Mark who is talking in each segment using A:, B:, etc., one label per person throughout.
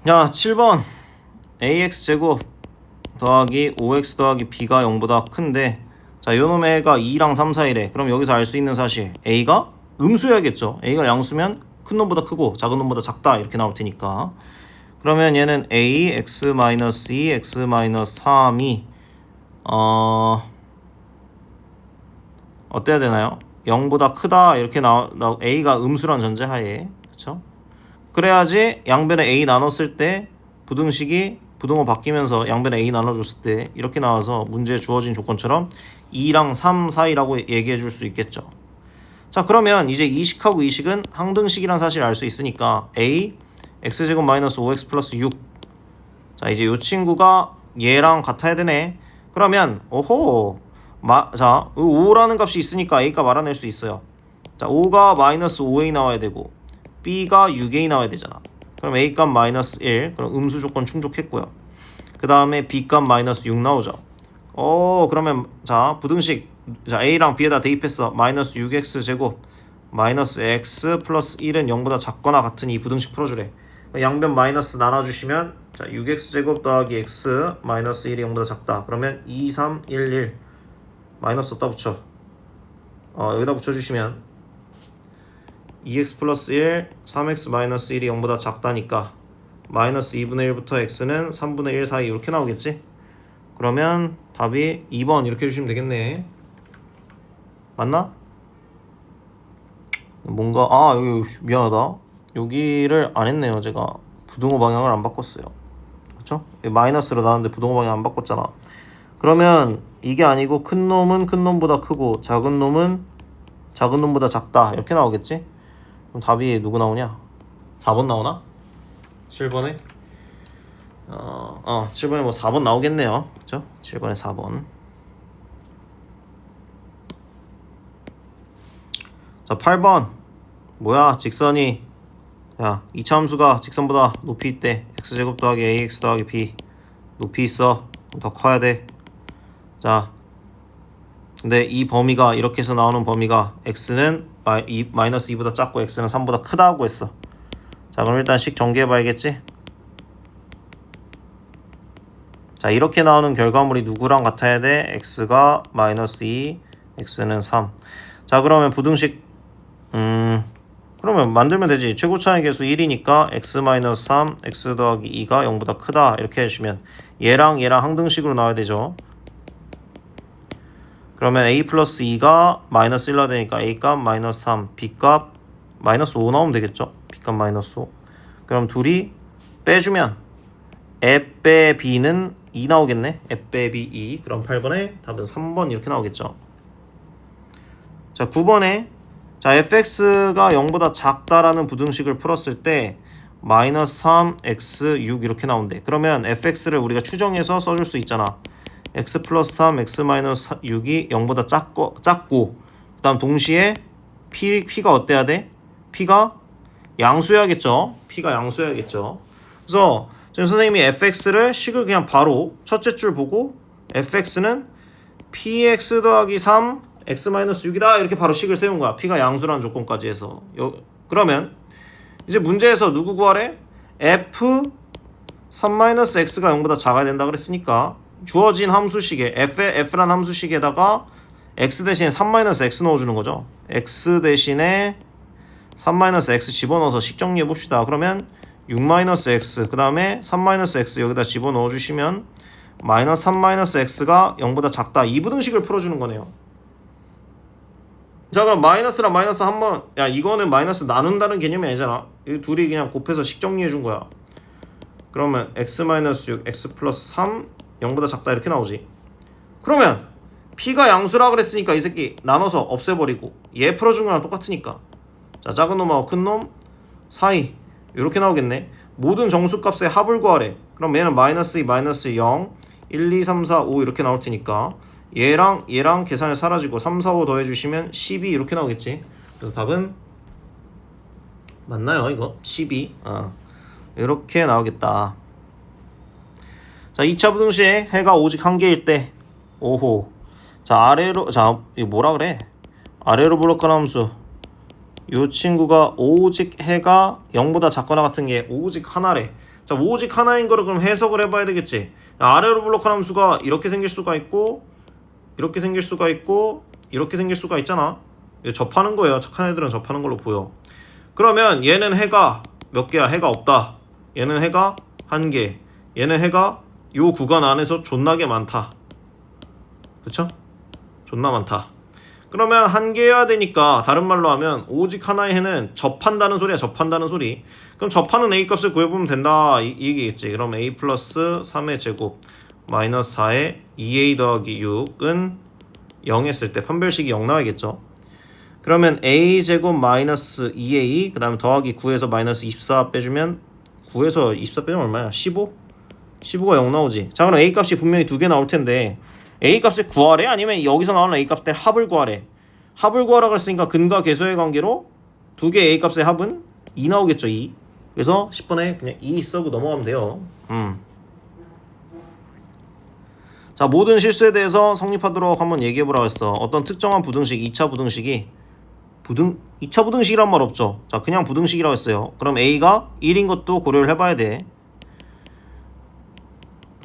A: 자, 7번 ax제곱 더하기 5x 더하기 b가 0보다 큰데, 자, 요놈의 애가 2랑 3 사이래. 그럼 여기서 알 수 있는 사실, a가 음수여야겠죠. a가 양수면 큰 놈보다 크고 작은 놈보다 작다 이렇게 나올 테니까. 그러면 얘는 a x-2 x-3이 어때야 되나요? 0보다 크다 이렇게 a가 음수란 전제하에, 그쵸? 그래야지 양변에 a 나눴을 때 부등식이 부등호 바뀌면서 양변에 a 나눠줬을 때 이렇게 나와서 문제에 주어진 조건처럼 2랑 3 사이라고 얘기해 줄 수 있겠죠. 자, 그러면 이제 이 식하고 이 식은 항등식이란 사실을 알 수 있으니까 a x제곱 마이너스 5x 플러스 6. 자, 이제 이 친구가 얘랑 같아야 되네. 그러면 오호, 자, 5라는 값이 있으니까 a값 알아낼 수 있어요. 자, 5가 마이너스 5a 나와야 되고 b가 6a 나와야 되잖아. 그럼 a값 마이너스 1. 그럼 음수 조건 충족했고요. 그 다음에 b값 마이너스 6 나오죠. 그러면 자, 부등식, 자, a랑 b에다 대입했어. 마이너스 6x 제곱 마이너스 x 플러스 1은 0보다 작거나 같은 이 부등식 풀어주래. 양변 마이너스 나눠주시면, 자, 6x 제곱 더하기 x 마이너스 1이 0보다 작다. 그러면 2, 3, 1, 1 마이너스 어디다 붙여? 여기다 붙여주시면 2x 플러스 1, 3x 마이너스 1이 0보다 작다니까 마이너스 2분의 1부터 x는 3분의 1 사이 이렇게 나오겠지? 그러면 답이 2번 이렇게 해주시면 되겠네. 맞나? 뭔가 여기 미안하다. 여기를 안 했네요. 제가 부등호 방향을 안 바꿨어요. 그쵸? 마이너스로 나왔는데 부등호 방향 안 바꿨잖아. 그러면 이게 아니고 큰 놈은 큰 놈보다 크고 작은 놈은 작은 놈보다 작다 이렇게 나오겠지? 그럼 답이 누구 나오냐? 4번 나오나? 7번에? 7번에 뭐 4번 나오겠네요. 그쵸? 7번에 4번. 자, 8번. 뭐야? 직선이, 야, 이차함수가 직선보다 높이 있대. x제곱 더하기 ax 더하기 b 높이 있어. 더 커야 돼. 자, 근데 이 범위가 이렇게 해서 나오는 범위가 x는 마이너스 2보다 작고 x는 3보다 크다고 했어. 자, 그럼 일단 식 전개해봐야겠지? 자, 이렇게 나오는 결과물이 누구랑 같아야 돼? x가 마이너스 2, x는 3. 자, 그러면 부등식, 그러면 만들면 되지. 최고차의 계수 1이니까 x-3, x 더하기 2가 0보다 크다 이렇게 해주시면 얘랑 얘랑 항등식으로 나와야 되죠. 그러면 a 플러스 2가 마이너스 1로 되니까 a값 마이너스 3, b값 마이너스 5 나오면 되겠죠. b값 마이너스 5. 그럼 둘이 빼주면 a 빼 b는 2 나오겠네. a 빼 b 2. 그럼 8번에 답은 3번 이렇게 나오겠죠. 자, 9번에 자, fx가 0보다 작다라는 부등식을 풀었을 때 마이너스 3, x, 6 이렇게 나온대. 그러면 fx를 우리가 추정해서 써줄 수 있잖아. x 플러스 3, x 마이너스 6이 0보다 작고 그 다음 동시에 p가 어때야 돼? p가 양수여야겠죠. p가 양수여야겠죠. 그래서 지금 선생님이 fx를 식을 그냥 바로 첫째 줄 보고 fx는 px 더하기 3 x-6이다 이렇게 바로 식을 세운 거야. p가 양수라는 조건까지 해서. 그러면 이제 문제에서 누구 구하래? f 3-x가 0보다 작아야 된다 그랬으니까 주어진 함수식에 f란 함수식에다가 x 대신에 3-x 넣어주는 거죠. x 대신에 3-x 집어넣어서 식 정리해 봅시다. 그러면 6-x 그 다음에 3-x 여기다 집어넣어 주시면 마이너스 3-x가 0보다 작다. 이 부등식을 풀어주는 거네요. 자, 그럼 마이너스랑 마이너스 한번, 야, 이거는 마이너스 나눈다는 개념이 아니잖아. 이 둘이 그냥 곱해서 식 정리해 준 거야. 그러면 x-6, x 플러스 3 0보다 작다 이렇게 나오지. 그러면 p가 양수라 그랬으니까 이 새끼 나눠서 없애버리고 얘 풀어준 거랑 똑같으니까, 자, 작은 놈하고 큰 놈 사이 이렇게 나오겠네. 모든 정수값의 합을 구하래. 그럼 얘는 마이너스 2, 마이너스 0, 1, 2, 3, 4, 5 이렇게 나올 테니까 얘랑 얘랑 계산이 사라지고 3, 4, 5 더해주시면 12 이렇게 나오겠지. 그래서 답은 맞나요 이거? 12. 이렇게 나오겠다. 자, 2차 부등식 해가 오직 한 개일 때 오호. 자, 아래로, 자, 이거 뭐라 그래? 아래로 블록한 함수 이 친구가 오직 해가 0보다 작거나 같은 게 오직 하나래. 자, 오직 하나인 거를 그럼 해석을 해봐야 되겠지. 아래로 블록한 함수가 이렇게 생길 수가 있고, 이렇게 생길 수가 있고, 이렇게 생길 수가 있잖아. 이거 접하는 거예요. 착한 애들은 접하는 걸로 보여. 그러면 얘는 해가 몇 개야? 해가 없다. 얘는 해가 한 개. 얘는 해가 요 구간 안에서 존나게 많다. 그쵸? 존나 많다. 그러면 한 개여야 되니까 다른 말로 하면 오직 하나의 해는 접한다는 소리야. 접한다는 소리. 그럼 접하는 a 값을 구해보면 된다 이 얘기겠지. 그럼 a 플러스 3의 제곱 마이너스 4의 2a 더하기 6은 0 했을 때 판별식이 0 나와야겠죠. 그러면 a 제곱 마이너스 2a 그 다음에 더하기 9에서 마이너스 24 빼주면 9에서 24 빼면 얼마야? 15? 15가 0 나오지. 자, 그럼 a 값이 분명히 두 개 나올 텐데 a 값을 구하래? 아니면 여기서 나오는 a 값의 합을 구하래? 합을 구하라고 했으니까 근과 계수의 관계로 두 개 a 값의 합은 2 나오겠죠. 2. 그래서 10번에 그냥 2 써고 넘어가면 돼요. 자, 모든 실수에 대해서 성립하도록 한번 얘기해보라고 했어. 어떤 특정한 부등식, 2차 부등식이 2차 부등식이란 말 없죠. 자, 그냥 부등식이라고 했어요. 그럼 a가 1인 것도 고려를 해봐야 돼.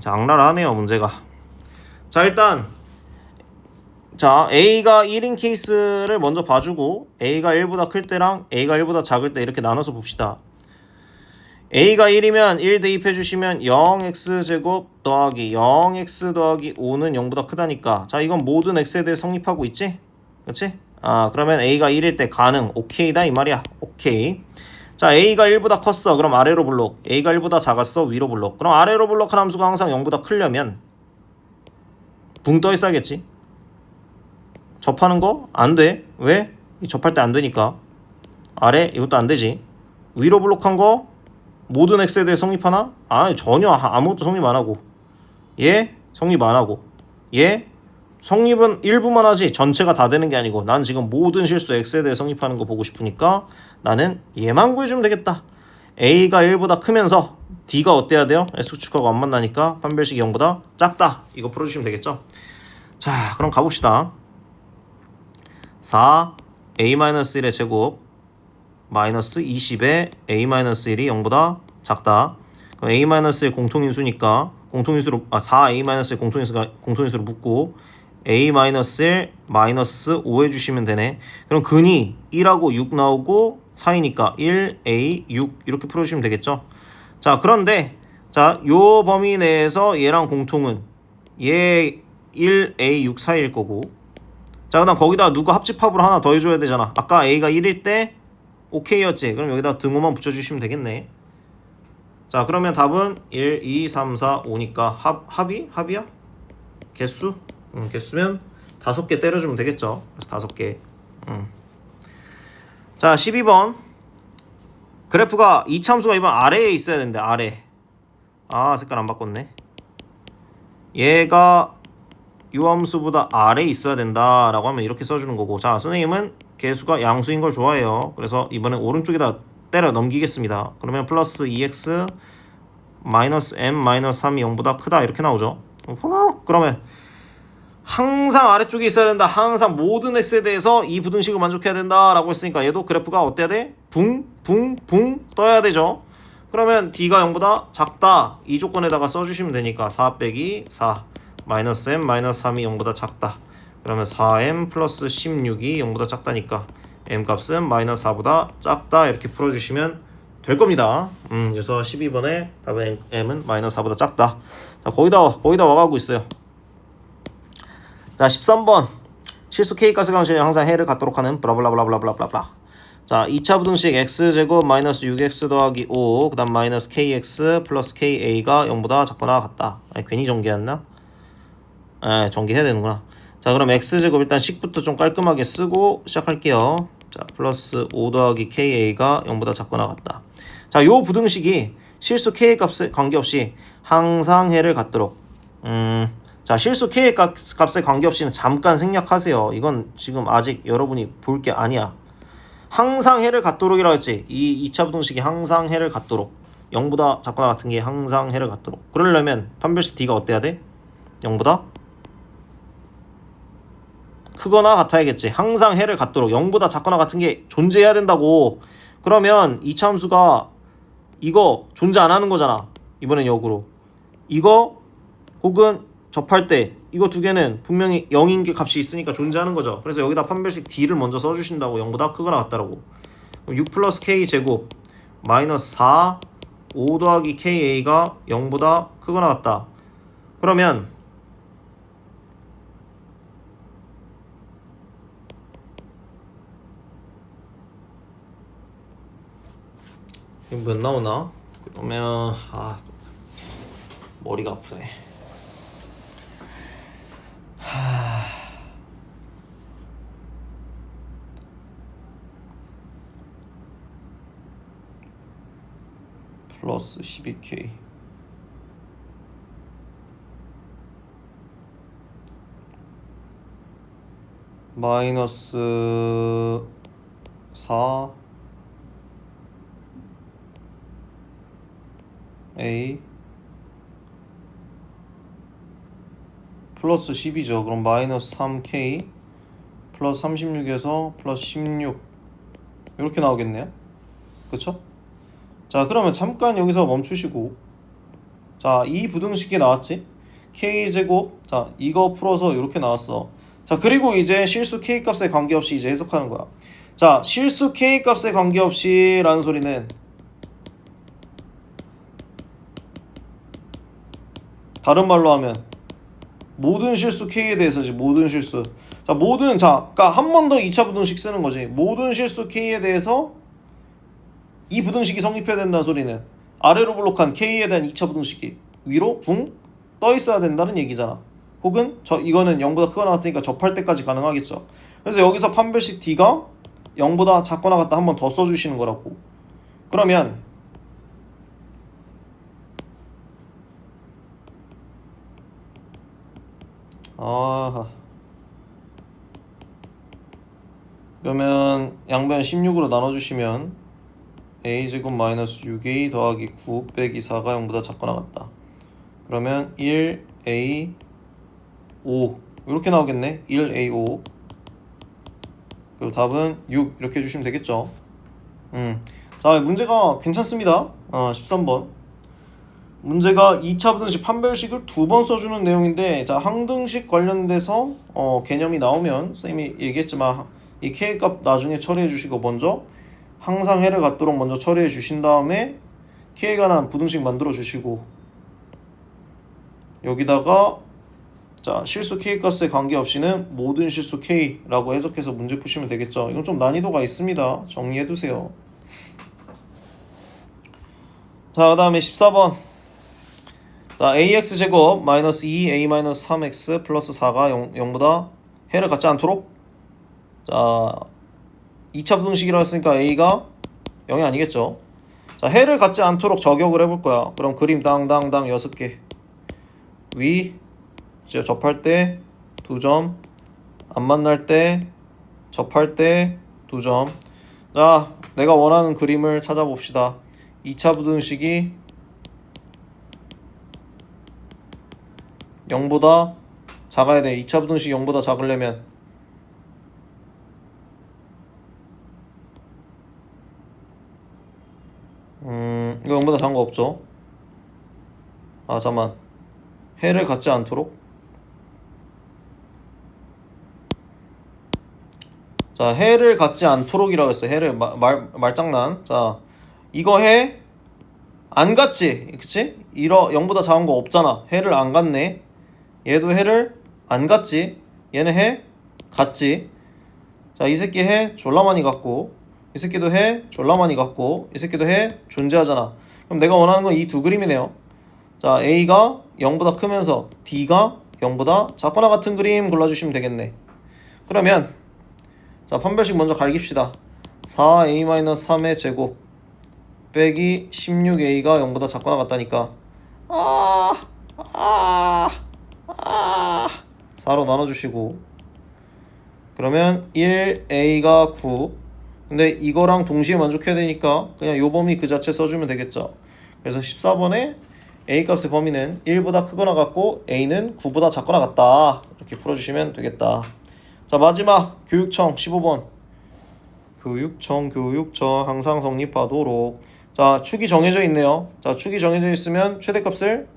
A: 자, 악랄하네요 문제가. 자, 일단 자, a가 1인 케이스를 먼저 봐주고 a가 1보다 클 때랑 a가 1보다 작을 때 이렇게 나눠서 봅시다. a가 1이면 1 대입해 주시면 0x제곱 더하기 0x 더하기 5는 0보다 크다니까. 자, 이건 모든 x에 대해 성립하고 있지? 그렇지? 아, 그러면 a가 1일 때 가능 오케이다 이 말이야. 오케이. 자, a가 1보다 컸어. 그럼 아래로 블록. a가 1보다 작았어. 위로 블록. 그럼 아래로 블록한 함수가 항상 0보다 크려면 붕 떠 있어야겠지. 접하는 거 안 돼. 왜? 접할 때 안 되니까. 아래 이것도 안 되지. 위로 블록한 거 모든 x에 대해 성립하나? 아, 전혀 아무것도 성립 안 하고. 얘 성립 안 하고. 얘 성립은 일부만 하지 전체가 다 되는 게 아니고 난 지금 모든 실수 x에 대해 성립하는 거 보고 싶으니까 나는 얘만 구해주면 되겠다. a가 1보다 크면서 d가 어때야 돼요? x축하고 안 만나니까 판별식이 0보다 작다. 이거 풀어주시면 되겠죠? 자, 그럼 가봅시다. 4 a-1의 제곱 마이너스 20에 a-1이 0보다 작다. 그럼 a-1 공통인수니까 공통인수로 4a-1 공통인수로 묶고 a-1 마이너스 5 해주시면 되네. 그럼 근이 1하고 6 나오고 4이니까 1a 6 이렇게 풀어주시면 되겠죠. 자, 그런데 자, 요 범위 내에서 얘랑 공통은 얘 1a 6 사이일 거고, 자, 그다음 거기다 누가 합집합으로 하나 더 해줘야 되잖아. 아까 a가 1일 때 오케이였지. 그럼 여기다 등호만 붙여주시면 되겠네. 자, 그러면 답은 1, 2, 3, 4, 5니까 합이야? 개수? 개수면 5개 때려주면 되겠죠. 그래서 5개. 자, 12번. 그래프가 이참수가 이번 아래에 있어야 되는데 아래. 아, 색깔 안 바꿨네. 얘가 요 함수보다 아래에 있어야 된다라고 하면 이렇게 써주는 거고. 자, 선생님은 개수가 양수인 걸 좋아해요. 그래서 이번엔 오른쪽에다 때려 넘기겠습니다. 그러면 플러스 2x 마이너스 m 마이너스 3이 0보다 크다 이렇게 나오죠. 그러면 항상 아래쪽에 있어야 된다. 항상 모든 x에 대해서 이 부등식을 만족해야 된다라고 했으니까 얘도 그래프가 어때야 돼? 붕 떠야 되죠. 그러면 d가 0보다 작다. 이 조건에다가 써주시면 되니까 4 빼기 4 마이너스 m 마이너스 3이 0보다 작다. 그러면 4m 플러스 16이 0보다 작다니까 m 값은 마이너스 4보다 작다. 이렇게 풀어주시면 될 겁니다. 그래서 12번에 답은 m은 마이너스 4보다 작다. 자, 거의 다 와가고 있어요. 자, 13번. 실수 k 값의 관계에 항상 해를 갖도록 하는 블라블라블라블라블라. 자, 2차 부등식 x제곱 마이너스 6x 더하기 5 그 다음 마이너스 kx 플러스 ka가 0보다 작거나 같다. 아니, 괜히 전개했나? 전개해야 되는구나. 자, 그럼 x제곱 일단 식부터 좀 깔끔하게 쓰고 시작할게요. 자, 플러스 5 더하기 ka가 0보다 작거나 같다. 자, 요 부등식이 실수 k 값에 관계없이 항상 해를 갖도록. 자, 실수 k 값에 관계없이는 잠깐 생략하세요. 이건 지금 아직 여러분이 볼 게 아니야. 항상 해를 갖도록이라고 했지. 이 2차 부등식이 항상 해를 갖도록. 0보다 작거나 같은 게 항상 해를 갖도록. 그러려면 판별식 d가 어때야 돼? 0보다 크거나 같아야겠지. 항상 해를 갖도록 0보다 작거나 같은 게 존재해야 된다고. 그러면 이차 함수가 이거 존재 안 하는 거잖아. 이번엔 역으로. 이거 혹은 접할 때 이거 두 개는 분명히 0인 게 값이 있으니까 존재하는 거죠. 그래서 여기다 판별식 D를 먼저 써주신다고 0보다 크거나 같다라고. 그럼 6 플러스 K 제곱 마이너스 4 5 더하기 KA가 0보다 크거나 같다. 그러면 이거 몇 나오나? 그러면 머리가 아프네. 플러스 12K 마이너스 4 A 플러스 10이죠. 그럼 마이너스 3K 플러스 36에서 플러스 16 이렇게 나오겠네요. 그쵸? 자, 그러면 잠깐 여기서 멈추시고, 자, 이 부등식이 나왔지? K제곱, 자, 이거 풀어서 이렇게 나왔어. 자, 그리고 이제 실수 K값에 관계없이 이제 해석하는 거야. 자, 실수 K값에 관계없이 라는 소리는 다른 말로 하면 모든 실수 K에 대해서지. 모든 실수. 자, 그러니까 한 번 더 2차 부등식 쓰는 거지. 모든 실수 K에 대해서 이 부등식이 성립해야 된다는 소리는 아래로 블록한 K에 대한 2차 부등식이 위로 붕 떠 있어야 된다는 얘기잖아. 혹은 이거는 0보다 크거나 같으니까 접할 때까지 가능하겠죠. 그래서 여기서 판별식 D가 0보다 작거나 같다 한 번 더 써주시는 거라고. 그러면 그러면 양변 16으로 나눠주시면 a제곱 마이너스 6a 더하기 9 빼기 4가 0보다 작거나 같다. 그러면 1a 5 이렇게 나오겠네. 1a 5 그리고 답은 6 이렇게 해주시면 되겠죠. 자, 문제가 괜찮습니다. 13번 문제가 2차 부등식 판별식을 2번 써주는 내용인데, 자, 항등식 관련돼서 개념이 나오면 선생님이 얘기했지만 이 K값 나중에 처리해 주시고 먼저 항상 해를 갖도록 먼저 처리해 주신 다음에 K가 난 부등식 만들어 주시고, 여기다가 자, 실수 K값에 관계없이는 모든 실수 K라고 해석해서 문제 푸시면 되겠죠. 이건 좀 난이도가 있습니다. 정리해 두세요. 자, 그 다음에 14번. 자, ax제곱 마이너스 2a 마이너스 3x 플러스 4가 0보다 해를 갖지 않도록. 자, 2차 부등식이라고 했으니까 a가 0이 아니겠죠. 자, 해를 갖지 않도록 저격을 해볼 거야. 그럼 그림 당당당 6개. 위 접할 때 2점, 안 만날 때 접할 때 2점. 자, 내가 원하는 그림을 찾아봅시다. 2차 부등식이 0보다 작아야 돼. 2차 부등식이 0보다 작으려면 이거 0보다 작은 거 없죠? 잠깐만. 해를 갖지 않도록. 자, 해를 갖지 않도록이라고 했어. 해를 말장난. 자, 이거 해 안 갖지, 그치? 0보다 작은 거 없잖아. 해를 안 갖네. 얘도 해를 안 갖지. 얘는 해 갖지. 자, 이 새끼 해 졸라 많이 갖고, 이 새끼도 해 졸라 많이 갖고, 이 새끼도 해 존재하잖아. 그럼 내가 원하는 건 이 두 그림이네요. 자, A가 0보다 크면서 D가 0보다 작거나 같은 그림 골라주시면 되겠네. 그러면 자, 판별식 먼저 갈깁시다. 4a-3의 제곱 빼기 16a가 0보다 작거나 같다니까 4로 나눠주시고, 그러면 1a가 9. 근데 이거랑 동시에 만족해야 되니까 그냥 요 범위 그 자체 써주면 되겠죠. 그래서 14번에 a 값의 범위는 1보다 크거나 같고 a는 9보다 작거나 같다. 이렇게 풀어주시면 되겠다. 자, 마지막 교육청 15번. 교육청 항상 성립하도록. 자, 축이 정해져 있네요. 자, 축이 정해져 있으면 최대값을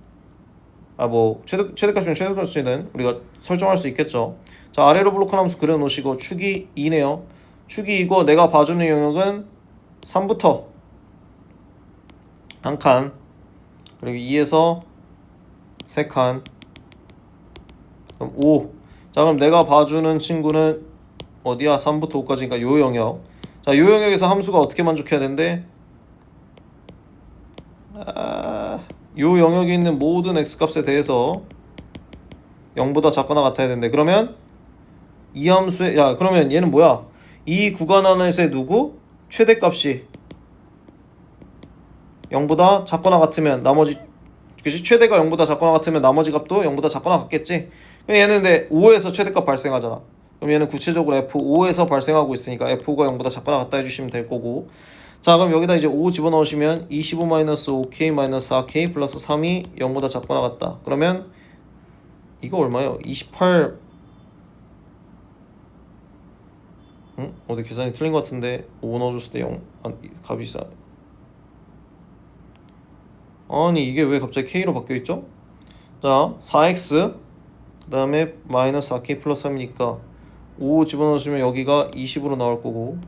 A: 최대값이면 최대값이든 우리가 설정할 수 있겠죠. 자, 아래로 블록한 함수 그려놓으시고 축이 2네요. 축이 2고 내가 봐주는 영역은 3부터 한 칸, 그리고 2에서 3칸, 그럼 5. 자, 그럼 내가 봐주는 친구는 어디야? 3부터 5까지니까 요 영역. 자, 요 영역에서 함수가 어떻게 만족해야 되는데? 요 영역에 있는 모든 x값에 대해서 0보다 작거나 같아야 되는데, 그러면 이 함수의 그러면 얘는 뭐야? 이 구간 안에서의 누구? 최대값이 0보다 작거나 같으면 나머지, 그치? 최대가 0보다 작거나 같으면 나머지 값도 0보다 작거나 같겠지? 그럼 얘는 근데 5에서 최대값 발생하잖아. 그럼 얘는 구체적으로 F5에서 발생하고 있으니까 F5가 0보다 작거나 같다 해주시면 될 거고. 자, 그럼 여기다 이제 5 집어넣으시면 25-5k-4k 플러스 3이 0보다 작거나 같다. 그러면 이거 얼마예요? 28. 어디 계산이 틀린 것 같은데 5 넣어줬을 때 0 값이 싸. 아니 이게 왜 갑자기 k로 바뀌어있죠? 자, 4x 그 다음에 마이너스 4k 플러스 3이니까 5 집어넣으시면 여기가 20으로 나올 거고,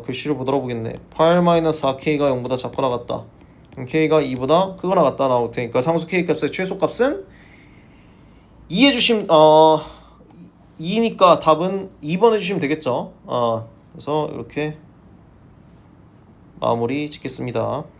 A: 글씨를 못 알아보겠네. 8-4k가 0보다 작거나 같다. 그럼 k가 2보다 크거나 같다 나올 테니까 상수 k 값의 최소값은 2 해주시면 2니까 답은 2번 해주시면 되겠죠. 그래서 이렇게 마무리 짓겠습니다.